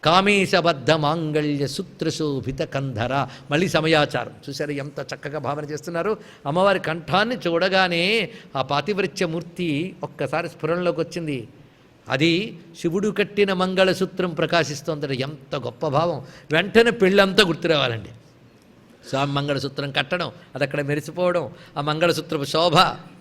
కామేశబద్ధ మాంగళ్య సూత్రశోభిత కంధర. మళ్ళీ సమయాచారం చూసారు ఎంత చక్కగా భావన చేస్తున్నారు. అమ్మవారి కంఠాన్ని చూడగానే ఆ పాతివ్రత్యమూర్తి ఒక్కసారి స్ఫురణలోకి వచ్చింది. అది శివుడు కట్టిన మంగళసూత్రం ప్రకాశిస్తోందట. ఎంత గొప్ప భావం. వెంటనే పెళ్ళంతా గుర్తు రావాలండి. స్వామి మంగళసూత్రం కట్టడం, అది అక్కడ మెరిసిపోవడం, ఆ మంగళసూత్రపు శోభ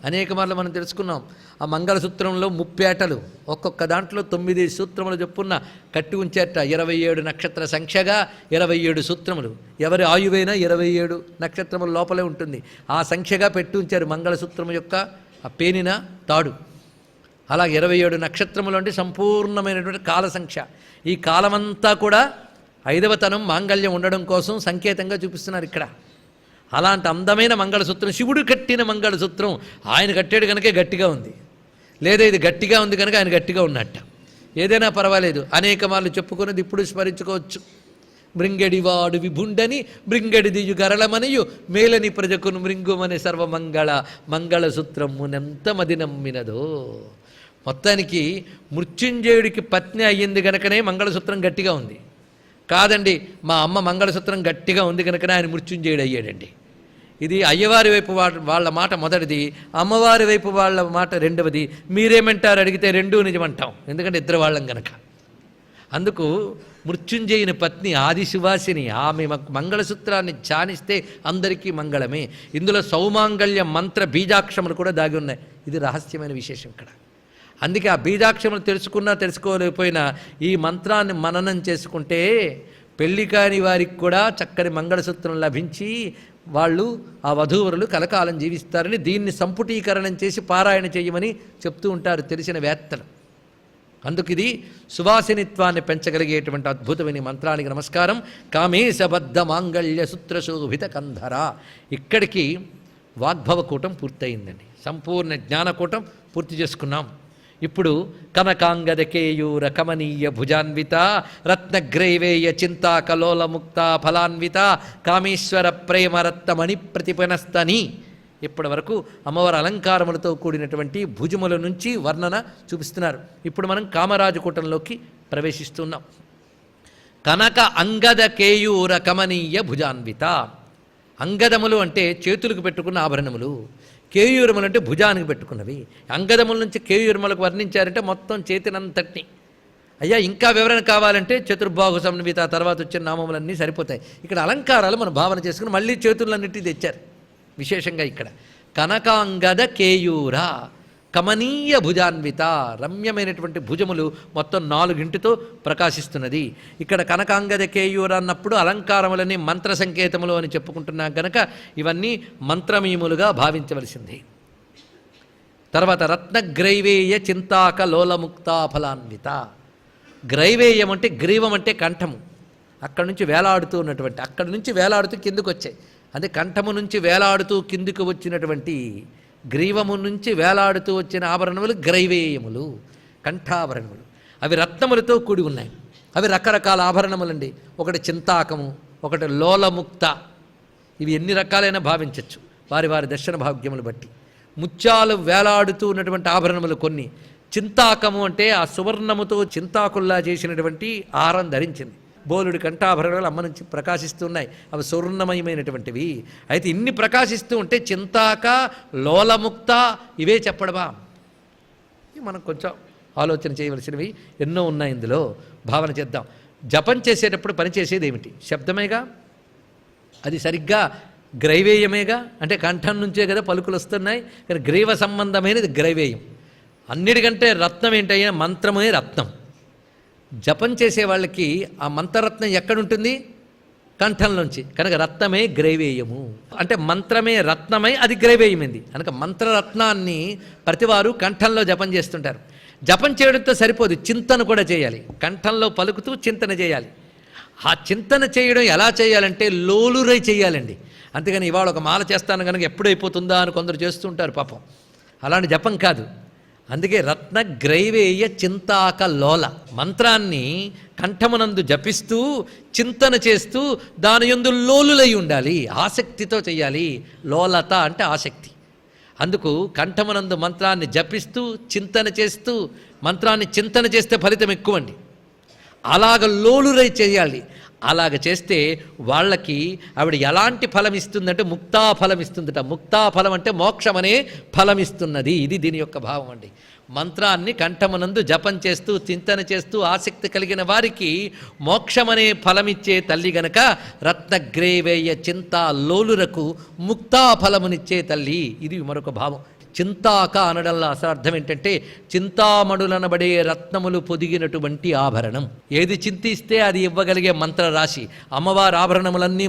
అనేక మార్లు మనం తెలుసుకున్నాం. ఆ మంగళసూత్రంలో ముప్పేటలు, ఒక్కొక్క దాంట్లో 9 సూత్రములు చెప్పున్న కట్టి ఉంచేట. 27 నక్షత్ర సంఖ్యగా 27 సూత్రములు. ఎవరి ఆయువైనా 27 నక్షత్రముల లోపలే ఉంటుంది. ఆ సంఖ్యగా పెట్టి ఉంచారు మంగళసూత్రము యొక్క ఆ పేనిన తాడు. అలా 27 నక్షత్రములు అంటే సంపూర్ణమైనటువంటి కాల సంఖ్య. ఈ కాలమంతా కూడా 5వ తనం మాంగళ్యం ఉండడం కోసం సంకేతంగా చూపిస్తున్నారు ఇక్కడ. అలాంటి అందమైన మంగళసూత్రం, శివుడు కట్టిన మంగళసూత్రం. ఆయన కట్టాడు కనుకే గట్టిగా ఉంది, లేదా ఇది గట్టిగా ఉంది కనుక ఆయన గట్టిగా ఉన్నట్ట. ఏదైనా పర్వాలేదు, అనేక మార్లు చెప్పుకున్నది ఇప్పుడు స్మరించుకోవచ్చు. మృంగడివాడు విభుండని మృంగడిదియు గరళమనియు మేలని ప్రజకును మృంగుమని సర్వమంగళ మంగళసూత్రమునెంత మది నమ్మినదో. మొత్తానికి మృత్యుంజయుడికి పత్ని అయ్యింది కనుకనే మంగళసూత్రం గట్టిగా ఉంది. కాదండి, మా అమ్మ మంగళసూత్రం గట్టిగా ఉంది కనుకనే ఆయన మృత్యుంజయుడు అయ్యాడండి. ఇది అయ్యవారి వైపు వాళ్ళ మాట మొదటిది, అమ్మవారి వైపు వాళ్ళ మాట రెండవది. మీరేమంటారు అడిగితే రెండూ నిజమంటాం, ఎందుకంటే ఇద్దరు వాళ్ళం కనుక. అందుకు మృత్యుంజయుని పత్ని ఆదిశివాసిని, ఆమె మంగళసూత్రాన్ని ధ్యానిస్తే అందరికీ మంగళమే. ఇందులో సౌమాంగళ్య మంత్ర బీజాక్షములు కూడా దాగి ఉన్నాయి. ఇది రహస్యమైన విశేషం ఇక్కడ. అందుకే ఆ బీజాక్షములు తెలుసుకున్నా తెలుసుకోలేకపోయినా ఈ మంత్రాన్ని మననం చేసుకుంటే పెళ్లి కాని వారికి కూడా చక్కని మంగళసూత్రం లభించి వాళ్ళు ఆ వధూవరులు కలకాలం జీవిస్తారని దీన్ని సంపుటీకరణం చేసి పారాయణ చేయమని చెప్తూ ఉంటారు తెలిసిన వేత్తలు. అందుకు ఇది సువాసినిత్వాన్ని పెంచగలిగేటువంటి అద్భుతమైన మంత్రానికి నమస్కారం. కామేశబద్ధ మాంగళ్య సూత్రశోభిత కంధర. ఇక్కడికి వాగ్భవకూటం పూర్తయిందండి. సంపూర్ణ జ్ఞానకూటం పూర్తి చేసుకున్నాం. ఇప్పుడు కనకాంగద కేయూర కమనీయ భుజాన్విత రత్నగ్రైవేయ చింతాకలోలముక్త ఫలాన్విత కామేశ్వర ప్రేమరత్నమణి ప్రతిపనస్తని. ఇప్పటి వరకు అమ్మవారి అలంకారములతో కూడినటువంటి భుజముల నుంచి వర్ణన చూపిస్తున్నారు. ఇప్పుడు మనం కామరాజకూటంలోకి ప్రవేశిస్తున్నాం. కనక అంగద కేయూర కమనీయ భుజాన్విత. అంగదములు అంటే చేతులకు పెట్టుకున్న ఆభరణములు, కేయూరములు అంటే భుజానికి పెట్టుకున్నవి. అంగదముల నుంచి కేయూరములకు వర్ణించారంటే మొత్తం చేతినంతటిని. అయ్యా ఇంకా వివరణ కావాలంటే చతుర్బాహు సంవిత తర్వాత వచ్చిన నామములన్నీ సరిపోతాయి. ఇక్కడ అలంకారాలు మనం భావన చేసుకుని మళ్ళీ చేతులన్నిటి తెచ్చారు. విశేషంగా ఇక్కడ కనకాంగద కేయూర కమనీయ భుజాన్విత, రమ్యమైనటువంటి భుజములు మొత్తం 4 ప్రకాశిస్తున్నది. ఇక్కడ కనకాంగద కేయూర అన్నప్పుడు అలంకారములని మంత్ర సంకేతములు అని చెప్పుకుంటున్నాం కనుక ఇవన్నీ మంత్రమీములుగా భావించవలసింది. తర్వాత రత్నగ్రైవేయ చింతాక లోలముక్తా ఫలాన్విత. గ్రైవేయం అంటే గ్రీవం అంటే కంఠము, అక్కడి నుంచి వేలాడుతూ ఉన్నటువంటి, అక్కడి నుంచి వేలాడుతూ కిందకు వచ్చాయి. అదే కంఠము నుంచి వేలాడుతూ కిందికి వచ్చినటువంటి గ్రీవము నుంచి వేలాడుతూ వచ్చిన ఆభరణములు గ్రైవేయములు, కంఠాభరణములు. అవి రత్నములతో కూడి ఉన్నాయి. అవి రకరకాల ఆభరణములండి. ఒకటి చింతాకము, ఒకటి లోలముక్త. ఇవి ఎన్ని రకాలైనా భావించవచ్చు వారి వారి దర్శన భాగ్యములు బట్టి. ముత్యాలు వేలాడుతూ ఉన్నటువంటి ఆభరణములు కొన్ని. చింతాకము అంటే ఆ సువర్ణముతో చింతాకుల్లా చేసినటువంటి ఆహారం ధరించింది. బోలుడి కంఠాభరణాలు అమ్మ నుంచి ప్రకాశిస్తున్నాయి. అవి సువర్ణమయమైనటువంటివి. అయితే ఇన్ని ప్రకాశిస్తూ ఉంటే చింతాక లోలముక్త ఇవే చెప్పడమా? మనం కొంచెం ఆలోచన చేయవలసినవి ఎన్నో ఉన్నాయి. ఇందులో భావన చేద్దాం. జపం చేసేటప్పుడు పనిచేసేది ఏమిటి? శబ్దమేగా. అది సరిగ్గా గ్రైవేయమేగా. అంటే కంఠం నుంచే కదా పలుకులు వస్తున్నాయి. కానీ గ్రీవ సంబంధమైనది గ్రైవేయం. అన్నిటికంటే రత్నం ఏంటయ్యా? మంత్రమే రత్నం. జపం చేసే వాళ్ళకి ఆ మంత్రరత్నం ఎక్కడుంటుంది? కంఠంలోంచి. కనుక రత్నమే గ్రైవేయము. అంటే మంత్రమే రత్నమై అది గ్రైవేయమైంది కనుక మంత్రరత్నాన్ని ప్రతివారు కంఠంలో జపం చేస్తుంటారు. జపం చేయడంతో సరిపోదు, చింతన కూడా చేయాలి. కంఠంలో పలుకుతూ చింతన చేయాలి. ఆ చింతన చేయడం ఎలా చేయాలంటే లోలురై చేయాలండి. అంతేగాని ఇవాళ ఒక మాల చేస్తాను కనుక ఎప్పుడైపోతుందా అని కొందరు చేస్తుంటారు పాపం. అలాంటి జపం కాదు. అందుకే రత్నగ్రైవేయ చింతాక లోల మంత్రాన్ని కంఠమునందు జపిస్తూ చింతన చేస్తూ దాని యందు లోలులై ఉండాలి. ఆసక్తితో చేయాలి. లోలత అంటే ఆసక్తి. అందుకు కంఠమునందు మంత్రాన్ని జపిస్తూ చింతన చేస్తూ, మంత్రాన్ని చింతన చేస్తే ఫలితం ఎక్కువండి. అలాగ లోలురై చేయాలి. అలాగ చేస్తే వాళ్ళకి ఆవిడ ఎలాంటి ఫలం ఇస్తుందంటే ముక్తాఫలం ఇస్తుందట. ముక్తాఫలం అంటే మోక్షం అనే ఫలం ఇస్తున్నది. ఇది దీని యొక్క భావం అండి. మంత్రాన్ని కంఠమునందు జపం చేస్తూ చింతన చేస్తూ ఆసక్తి కలిగిన వారికి మోక్షమనే ఫలమిచ్చే తల్లి గనక రత్నగ్రేవేయ చింతా లోలురకు ముక్తాఫలమునిచ్చే తల్లి. ఇది మరొక భావం. చింతాక అనడంలో అసలు అర్థం ఏంటంటే చింతామణులనబడే రత్నములు పొదిగినటువంటి ఆభరణం. ఏది చింతిస్తే అది ఇవ్వగలిగే మంత్రరాశి. అమ్మవారి ఆభరణములన్నీ